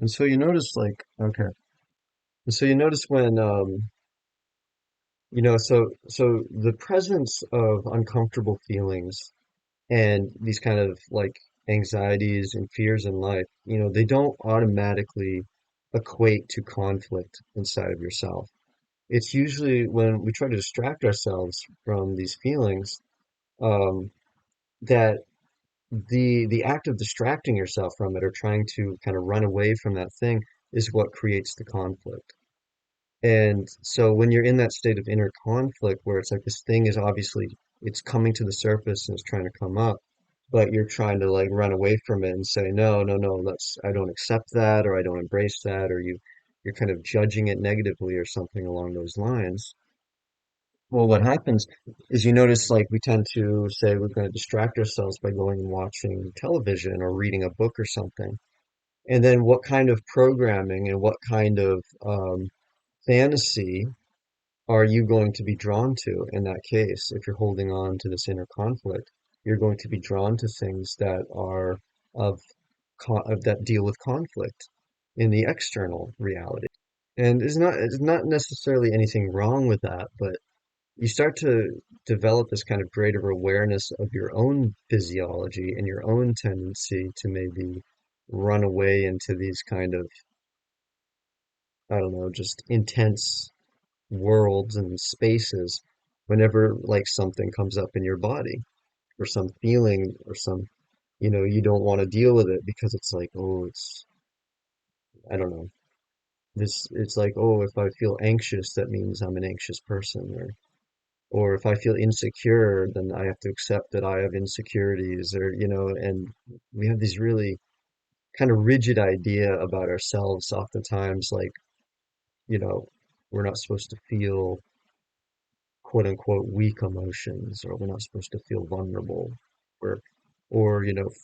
And so you notice like, okay. And so you notice when, so the presence of uncomfortable feelings and these kind of like anxieties and fears in life, they don't automatically equate to conflict inside of yourself. It's usually when we try to distract ourselves from these feelings, um, that the act of distracting yourself from it or trying to kind of run away from that thing is what creates the conflict. And so when you're in that state of inner conflict where it's like this thing is obviously it's coming to the surface and it's trying to come up, but you're trying to like run away from it and say, no, no, no, I don't accept that or I don't embrace that, or you're kind of judging it negatively or something along those lines. Well, what happens is you notice like we tend to say we're going to distract ourselves by going and watching television or reading a book or something. And then what kind of programming and what kind of fantasy are you going to be drawn to in that case? If you're holding on to this inner conflict, you're going to be drawn to things that are of, that deal with conflict in the external reality. And it's not necessarily anything wrong with that, but you start to develop this kind of greater awareness of your own physiology and your own tendency to maybe run away into these kind of, I don't know, just intense worlds and spaces whenever like something comes up in your body or some feeling or some, you don't want to deal with it because it's like, oh, I don't know. It's like, oh, if I feel anxious, that means I'm an anxious person, or if I feel insecure, then I have to accept that I have insecurities, or, and we have these really kind of rigid idea about ourselves oftentimes, like, you know, we're not supposed to feel quote unquote weak emotions, or we're not supposed to feel vulnerable, or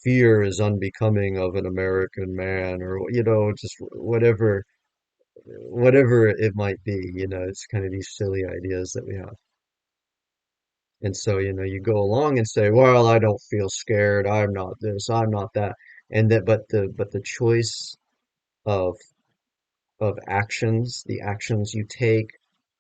fear is unbecoming of an American man, or just whatever it might be, it's kind of these silly ideas that we have. And so, you go along and say, well, I don't feel scared. I'm not this, I'm not that. And that, but the choice of, actions, the actions you take,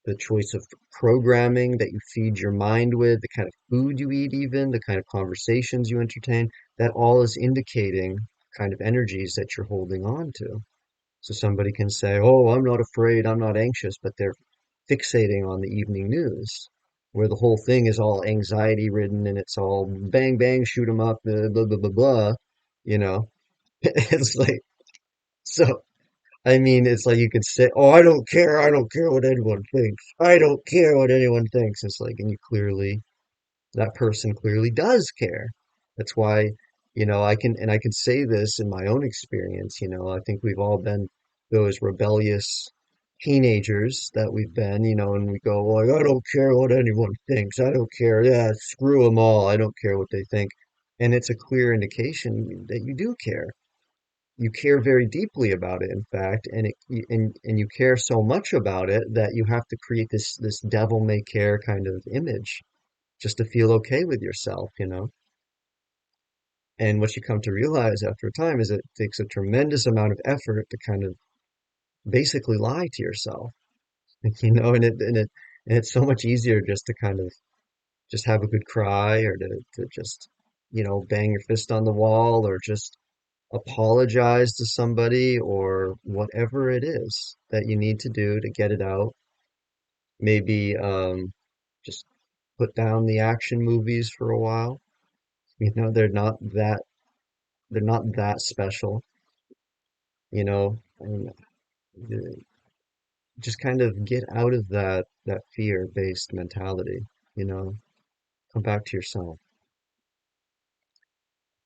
the choice of programming that you feed your mind with, the kind of food you eat, even the kind of conversations you entertain, that all is indicating kind of energies that you're holding on to. So somebody can say, "Oh, I'm not afraid, I'm not anxious," but they're fixating on the evening news, where the whole thing is all anxiety ridden and it's all bang bang, shoot 'em up, blah blah blah blah blah. You know, it's like so. I mean, it's like you could say, "Oh, I don't care what anyone thinks. I don't care what anyone thinks." It's like, and that person clearly does care. That's why, I can say this in my own experience, I think we've all been those rebellious teenagers that we've been, and we go, like, I don't care what anyone thinks. I don't care. Yeah, screw them all. I don't care what they think. And it's a clear indication that you do care. You care very deeply about it, in fact, and you care so much about it that you have to create this devil may care kind of image just to feel okay with yourself, And what you come to realize after a time is it takes a tremendous amount of effort to kind of basically lie to yourself, and it's so much easier just to kind of just have a good cry, or to just, bang your fist on the wall, or just apologize to somebody, or whatever it is that you need to do to get it out. Maybe just put down the action movies for a while. They're not that special, and just kind of get out of that fear-based mentality, you know, come back to yourself.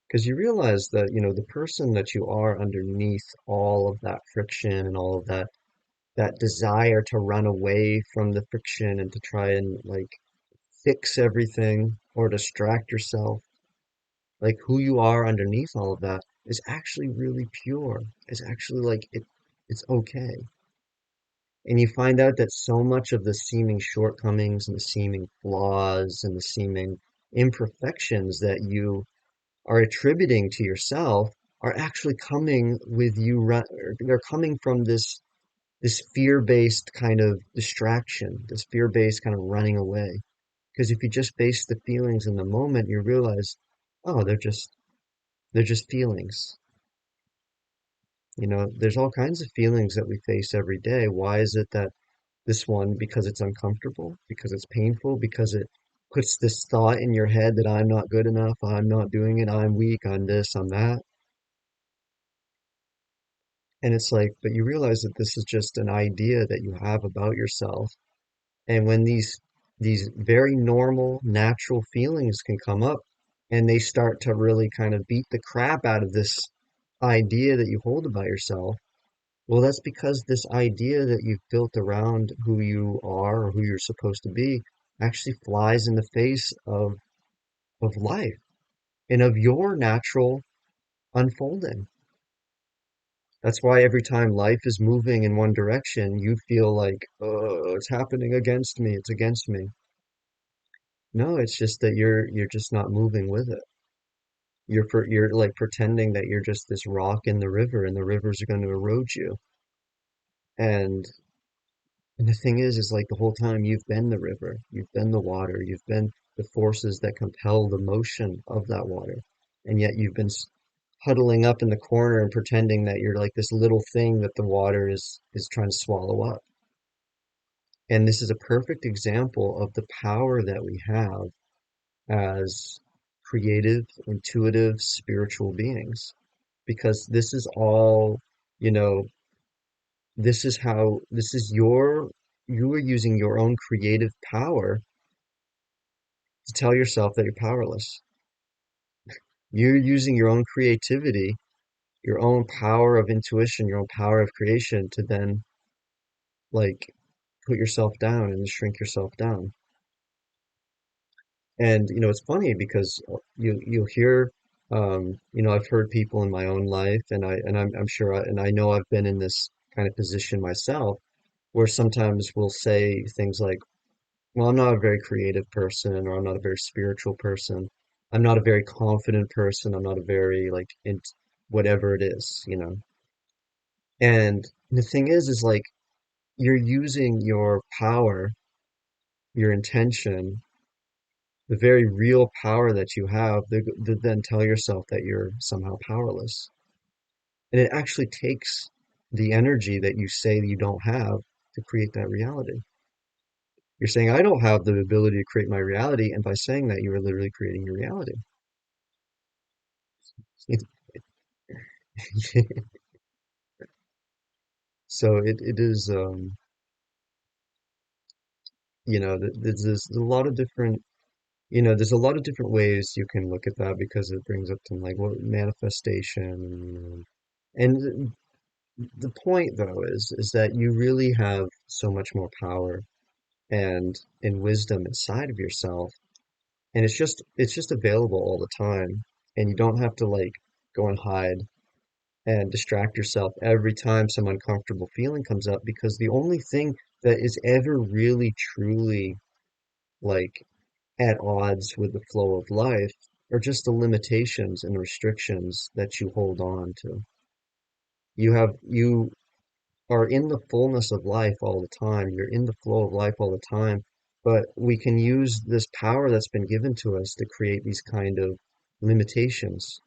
Because you realize that, the person that you are underneath all of that friction and all of that desire to run away from the friction and to try and like fix everything or distract yourself, like who you are underneath all of that is actually really pure. It's actually like it's okay. And you find out that so much of the seeming shortcomings and the seeming flaws and the seeming imperfections that you are attributing to yourself are actually coming with you, they're coming from this fear-based kind of distraction, this fear-based kind of running away. Because if you just face the feelings in the moment, you realize, oh, they're just feelings. There's all kinds of feelings that we face every day. Why is it that this one, because it's uncomfortable, because it's painful, because it puts this thought in your head that I'm not good enough, I'm not doing it, I'm weak, I'm this, I'm that. And it's like, but you realize that this is just an idea that you have about yourself. And when these very normal, natural feelings can come up and they start to really kind of beat the crap out of this idea that you hold about yourself, well, that's because this idea that you've built around who you are or who you're supposed to be actually flies in the face of life and of your natural unfolding. That's why every time life is moving in one direction, you feel like, oh, it's happening against me, it's against me. No, it's just that you're just not moving with it. You're like pretending that you're just this rock in the river and the rivers are going to erode you. And And the thing is like the whole time you've been the river, you've been the water, you've been the forces that compel the motion of that water. And yet you've been huddling up in the corner and pretending that you're like this little thing that the water is trying to swallow up. And this is a perfect example of the power that we have as creative, intuitive, spiritual beings. Because this is all, you know, this is you are using your own creative power to tell yourself that you're powerless. You're using your own creativity, your own power of intuition, your own power of creation to then like put yourself down and shrink yourself down. And it's funny because you'll hear I've heard people in my own life and I'm sure and I know I've been in this kind of position myself where sometimes we'll say things like, well, I'm not a very creative person, or I'm not a very spiritual person. I'm not a very confident person. I'm not a very like in whatever it is. And the thing is like you're using your power, your intention, the very real power that you have, to then tell yourself that you're somehow powerless. And it actually takes the energy that you say you don't have to create that reality. You're saying, I don't have the ability to create my reality. And by saying that, you are literally creating your reality. So it is, there's a lot of different, there's a lot of different ways you can look at that because it brings up to like what manifestation. And the point though is that you really have so much more power and wisdom inside of yourself. And it's just available all the time. And you don't have to like go and hide and distract yourself every time some uncomfortable feeling comes up because the only thing that is ever really truly like at odds with the flow of life are just the limitations and restrictions that you hold on to. You are in the fullness of life all the time. You're in the flow of life all the time, but we can use this power that's been given to us to create these kind of limitations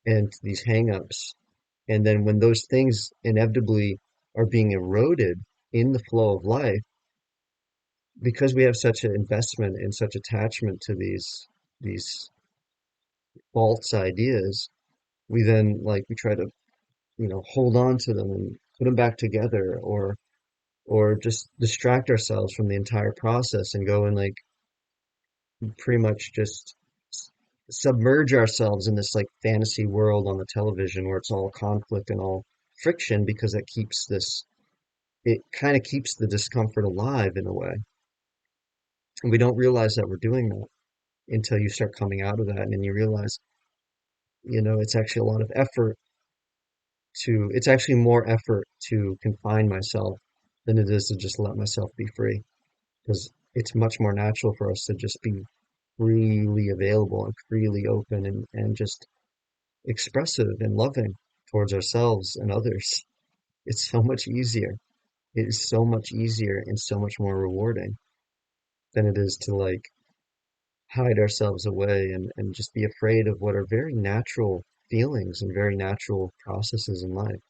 and these hang-ups. And then when those things inevitably are being eroded in the flow of life, because we have such an investment and such attachment to these false ideas, we then like we try to, hold on to them and put them back together or just distract ourselves from the entire process and go and like pretty much just submerge ourselves in this like fantasy world on the television where it's all conflict and all friction because it kind of keeps the discomfort alive in a way. And we don't realize that we're doing that until you start coming out of that and then you realize, it's actually a lot of effort it's actually more effort to confine myself than it is to just let myself be free. Because it's much more natural for us to just be freely available and freely open and just expressive and loving towards ourselves and others. It's so much easier. It is so much easier and so much more rewarding than it is to like hide ourselves away and just be afraid of what are very natural feelings and very natural processes in life.